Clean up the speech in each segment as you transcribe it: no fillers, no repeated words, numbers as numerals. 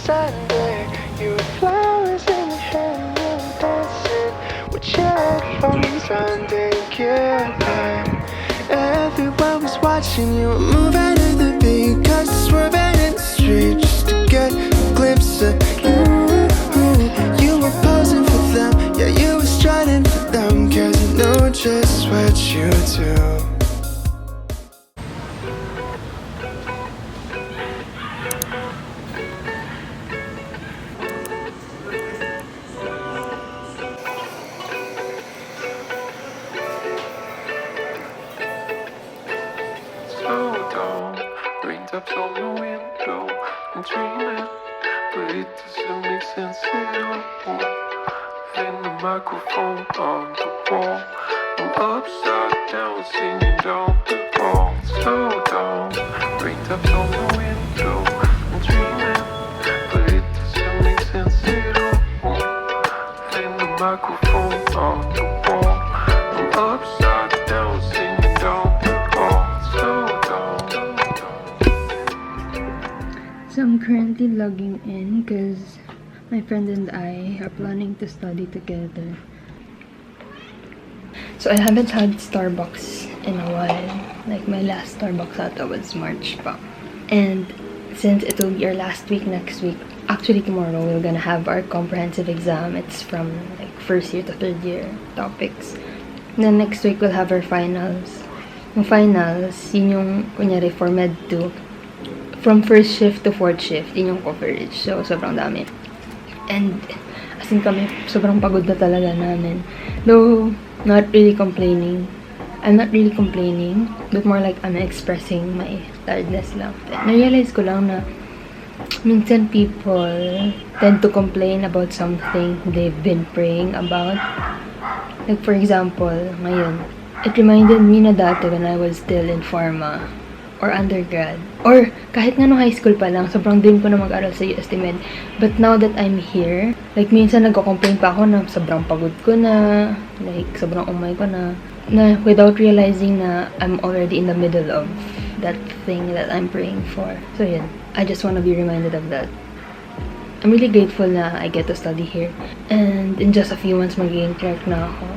Sunday. You were flowers in your hair and you were dancing with your headphones on. Didn't care that everyone was watching you were moving to the beat, cause swerving in the street just to get a glimpse of you. You were posing for them, yeah, you were strutting for them, cause you know just what you do. Raindrops on the window, I'm dreaming, but it doesn't make sense at all. Then the microphone on the wall, I'm upside down singing down the hall. Slow down, raindrops on the window, I'm dreaming, but it doesn't make sense at all. Then the microphone on the wall, I'm upside down singing down the hall. Slow down. So I'm currently logging in because my friend and I are planning to study together. So I haven't had Starbucks in a while. Like my last Starbucks ata was March pa. And since it will be our last week next week, actually tomorrow we're gonna have our comprehensive exam. It's from like first year to third year topics. And then next week we'll have our finals. Yung finals, yun yung kunyari for Med 2. From first shift to fourth shift, yun yung coverage. So, sobrang dami. And, as in kami, sobrang pagod na talaga namin. Though, not really complaining. I'm not really complaining, but more like I'm expressing my tiredness lang. Na-realize ko lang na minsan people tend to complain about something they've been praying about. Like, for example, ngayon, it reminded me na dati when I was still in pharma, or undergrad, or kahit nga no high school pa lang, sobrang dream ko na mag-aral sa UST Med. But now that I'm here, like minsan nagko-complain pa ako na sobrang pagod ko na, like sobrang umay ko na without realizing na I'm already in the middle of that thing that I'm praying for. So yun, I just wanna be reminded of that. I'm really grateful na I get to study here. And in just a few months, magiging clerk na ako.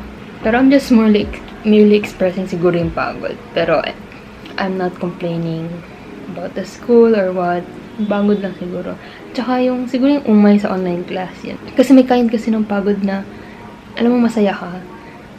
Pero I'm just more like, merely expressing siguro yung pagod. Pero I'm not complaining about the school or what. Pagod lang siguro. Tsaka yung, siguro yung umay sa online class yan. Kasi may kind kasi ng pagod na, alam mo, masaya ka.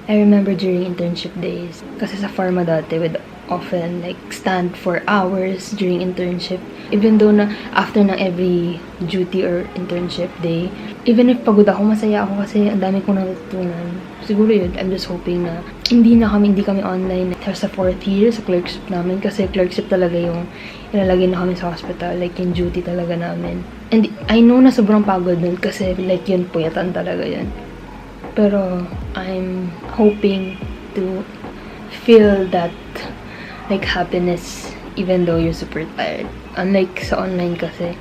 I remember during internship days. Kasi sa pharma dati, we'd often like stand for hours during internship. Even though na after ng every duty or internship day, even if pagod ako, masaya ako kasi ang dami kong natutunan. Siguro yun, I'm just hoping na hindi kami online sa 4th year sa clerkship namin kasi clerkship talaga yung ilalagay na kami sa hospital, like yung duty talaga namin. And I know na sobrang pagod nun kasi like yun, puyatan talaga yun. Pero I'm hoping to feel that like happiness even though you're super tired. Unlike sa online kasi,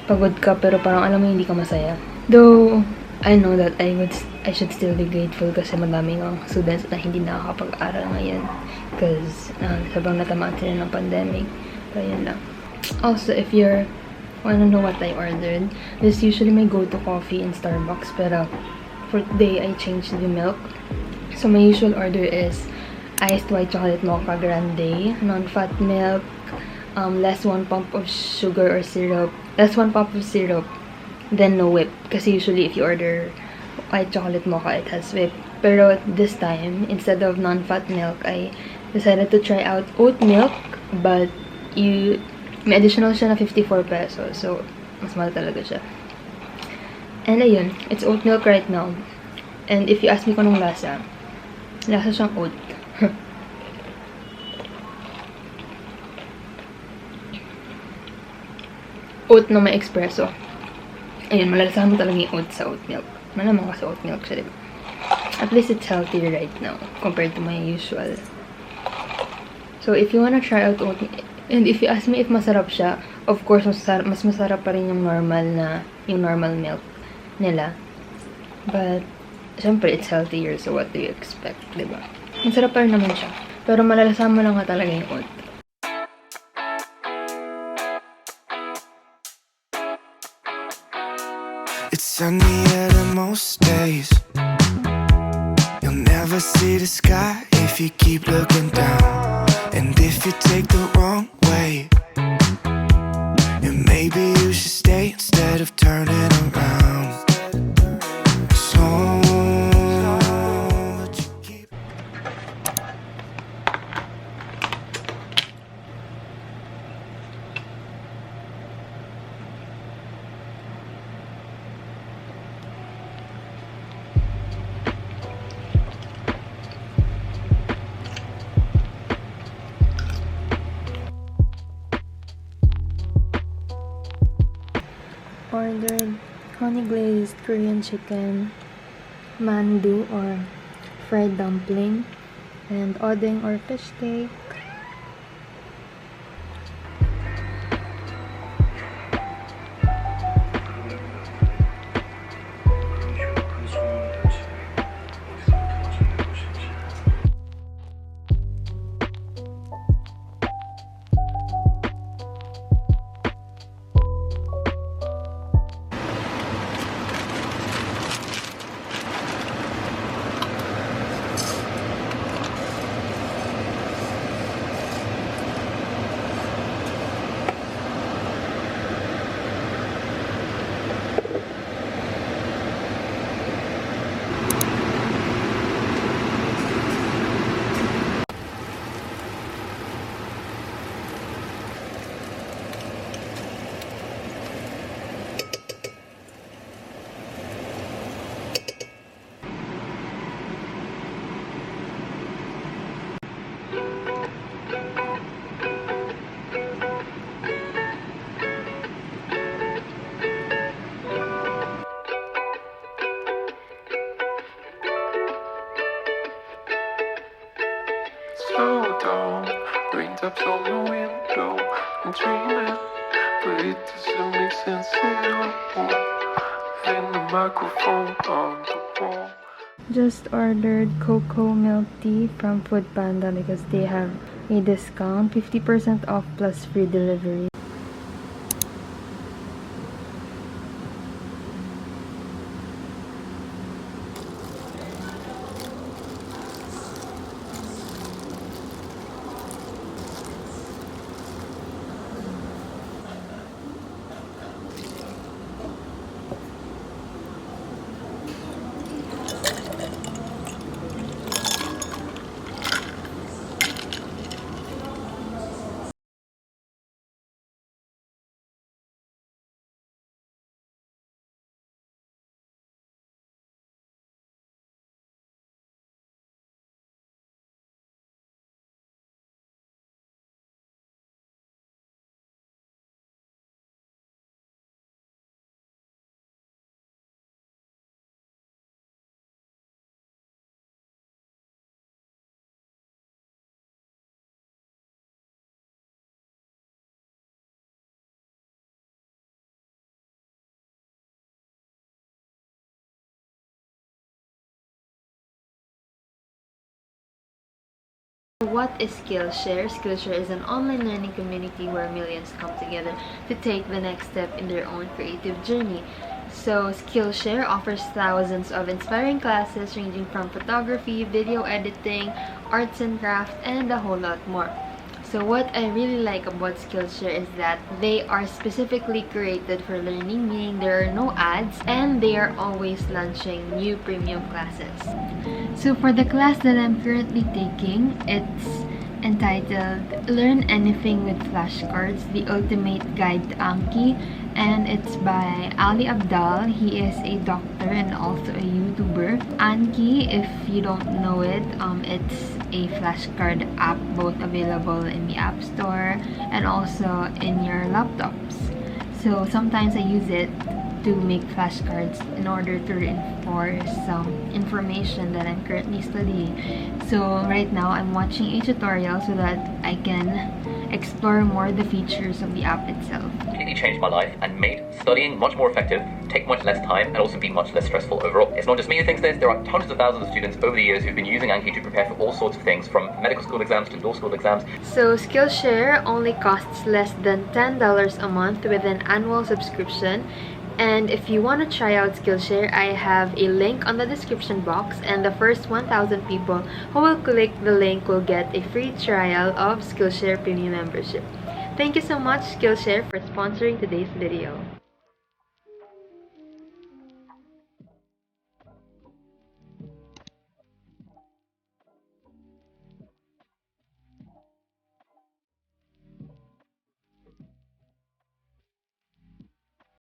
pagod ka pero parang alam mo hindi ka masaya. Though, I know that I should still be grateful kasi madaming students na hindi nakakapag-aral ngayon because sobrang natamaan sila ng pandemic. Pero yun lang. Also, if you're wanna know what I ordered, this is usually my go-to coffee in Starbucks, pero for today, I changed the milk. So, my usual order is iced white chocolate mocha grande, non-fat milk, less 1 pump of sugar or syrup, then no whip. Kasi usually if you order white chocolate mocha, it has whip. Pero this time, instead of non-fat milk, I decided to try out oat milk, but may additional siya na 54 pesos. So, mas mahal talaga siya. And ayun, it's oat milk right now. And if you ask me kung anong lasa siyang oat. Oat na may espresso. Ayun, malalasahan mo talaga yung oat sa oat milk. Malamang ka sa oat milk siya, diba? At least it's healthier right now compared to my usual. So, if you wanna try out oat milk, and if you ask me if masarap siya, of course, mas masarap pa rin yung normal milk nila. But, syempre, it's healthier, so what do you expect, diba? Masarap pa rin naman siya. Pero malalasahan mo lang ka talaga yung oat. it's sunnier than most days. You'll never see the sky if you keep looking down. And if you take the wrong way, then maybe you should stay instead of turning around. So would you keep... Ordered honey glazed Korean chicken, mandu or fried dumpling, and odeng or fish cake. Slow down, raindrops on the window. I'm dreaming, but it doesn't make sense at all. Then the microphone on the wall. Just ordered cocoa milk tea from Foodpanda because they have a discount, 50% off plus free delivery. What is Skillshare? Skillshare is an online learning community where millions come together to take the next step in their own creative journey. So Skillshare offers thousands of inspiring classes ranging from photography, video editing, arts and crafts, and a whole lot more. So what I really like about Skillshare is that they are specifically created for learning, meaning there are no ads, and they are always launching new premium classes. So for the class that I'm currently taking, it's entitled Learn Anything with Flashcards, The Ultimate Guide to Anki, and it's by Ali Abdal. He is a doctor and also a YouTuber. Anki, if you don't know it, it's a flashcard app, both available in the App Store and also in your laptops. So sometimes I use it to make flashcards in order to reinforce some information that I'm currently studying. So right now I'm watching a tutorial so that I can explore more the features of the app itself. Completely changed my life and made studying much more effective, take much less time, and also be much less stressful overall. It's not just me who thinks this. There are hundreds of thousands of students over the years who've been using Anki to prepare for all sorts of things, from medical school exams to law school exams. So Skillshare only costs less than $10 a month with an annual subscription, And if you want to try out Skillshare, I have a link on the description box, and the first 1,000 people who will click the link will get a free trial of Skillshare Premium membership. Thank you so much, Skillshare, for sponsoring today's video.